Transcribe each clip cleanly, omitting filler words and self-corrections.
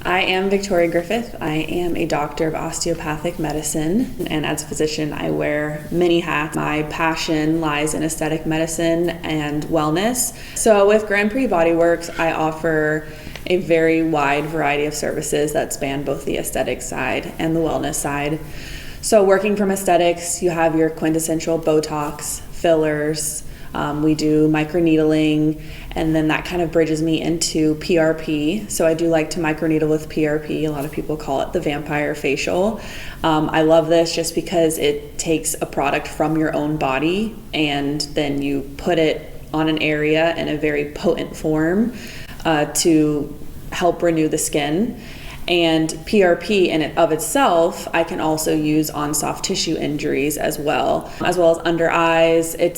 I am Victoria Griffith. I am a doctor of osteopathic medicine, and as a physician, I wear many hats. My passion lies in aesthetic medicine and wellness. So with Grand Prix Body WoRX, I offer a very wide variety of services that span both the aesthetic side and the wellness side. So working from aesthetics, you have your quintessential Botox, fillers, we do microneedling, and then that kind of bridges me into PRP. So I do like to microneedle with PRP. A lot of people call it the vampire facial. I love this just because it takes a product from your own body and then you put it on an area in a very potent form to help renew the skin. And PRP in and of itself, I can also use on soft tissue injuries as well as under eyes. It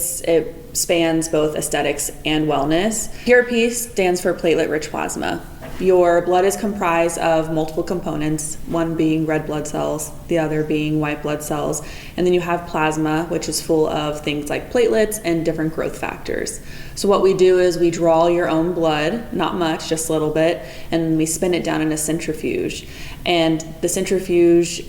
spans both aesthetics and wellness. PRP stands for platelet-rich plasma. Your blood is comprised of multiple components, one being red blood cells, the other being white blood cells, and then you have plasma, which is full of things like platelets and different growth factors. So what we do is we draw your own blood, not much, just a little bit, and we spin it down in a centrifuge. And the centrifuge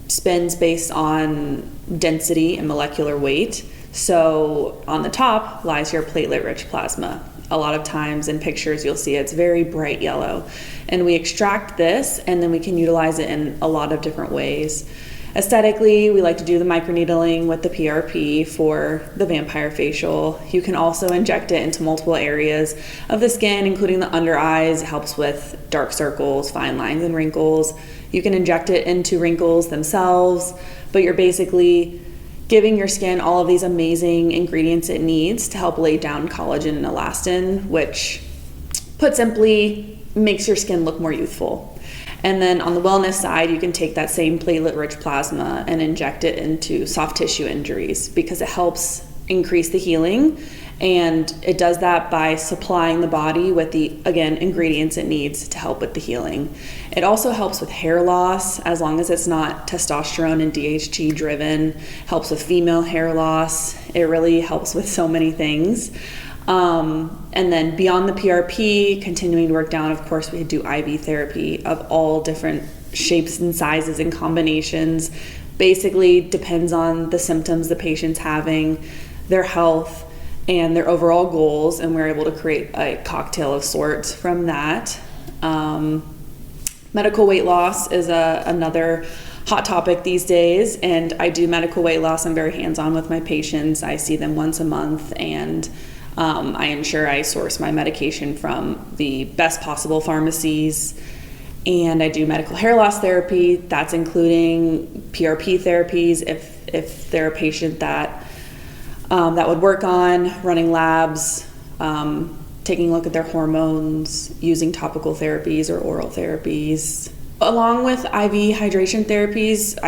spins based on density and molecular weight. So on the top lies your platelet-rich plasma. A lot of times in pictures you'll see it's very bright yellow. And we extract this and then we can utilize it in a lot of different ways. Aesthetically, we like to do the microneedling with the PRP for the vampire facial. You can also inject it into multiple areas of the skin, including the under eyes. It helps with dark circles, fine lines, and wrinkles. You can inject it into wrinkles themselves, but you're basically giving your skin all of these amazing ingredients it needs to help lay down collagen and elastin, which, put simply, makes your skin look more youthful. And then on the wellness side, you can take that same platelet-rich plasma and inject it into soft tissue injuries because it helps increase the healing. And it does that by supplying the body with the, again, ingredients it needs to help with the healing. It also helps with hair loss, as long as it's not testosterone and DHT driven. Helps with female hair loss. It really helps with so many things. And then beyond the PRP, continuing to work down, of course, we do IV therapy of all different shapes and sizes and combinations. Basically depends on the symptoms the patient's having, their health, and their overall goals, and we're able to create a cocktail of sorts from that. Medical weight loss is another hot topic these days, and I do medical weight loss. I'm very hands-on with my patients. I see them once a month, and I ensure I source my medication from the best possible pharmacies. And I do medical hair loss therapy. That's including PRP therapies if they're a patient that would work on running labs, taking a look at their hormones, using topical therapies or oral therapies. Along with IV hydration therapies,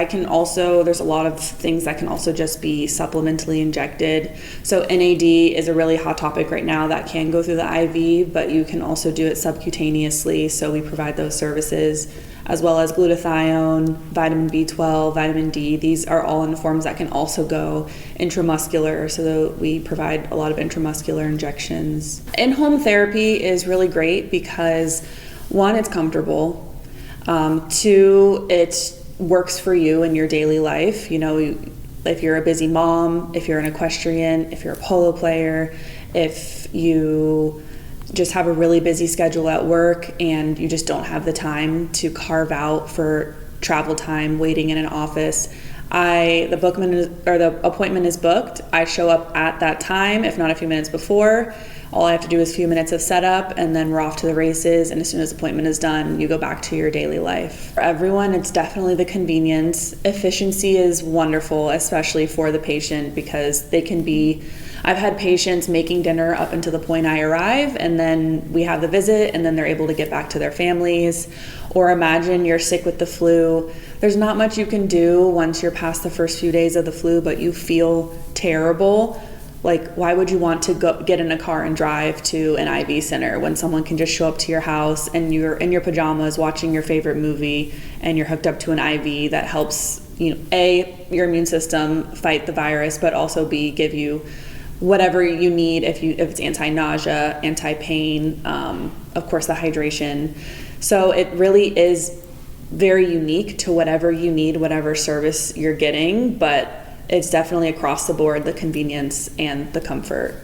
there's a lot of things that can also just be supplementally injected. So NAD is a really hot topic right now that can go through the IV, but you can also do it subcutaneously. So we provide those services, as well as glutathione, vitamin B12, vitamin D. These are all in forms that can also go intramuscular, so we provide a lot of intramuscular injections. In-home therapy is really great because, one, it's comfortable. Two, it works for you in your daily life. You know, if you're a busy mom, if you're an equestrian, if you're a polo player, if you just have a really busy schedule at work and you just don't have the time to carve out for travel time waiting in an office, the appointment is booked. I show up at that time, if not a few minutes before. All I have to do is a few minutes of setup, and then we're off to the races. And as soon as the appointment is done, you go back to your daily life. For everyone, it's definitely the convenience. Efficiency is wonderful, especially for the patient, because I've had patients making dinner up until the point I arrive, and then we have the visit, and then they're able to get back to their families. Or imagine you're sick with the flu. There's not much you can do once you're past the first few days of the flu, but you feel terrible. Like, why would you want to go get in a car and drive to an IV center when someone can just show up to your house and you're in your pajamas watching your favorite movie and you're hooked up to an IV that helps, A, your immune system fight the virus, but also B, give you whatever you need if it's anti-nausea, anti-pain, of course the hydration. So it really is very unique to whatever you need, whatever service you're getting, but it's definitely across the board, the convenience and the comfort.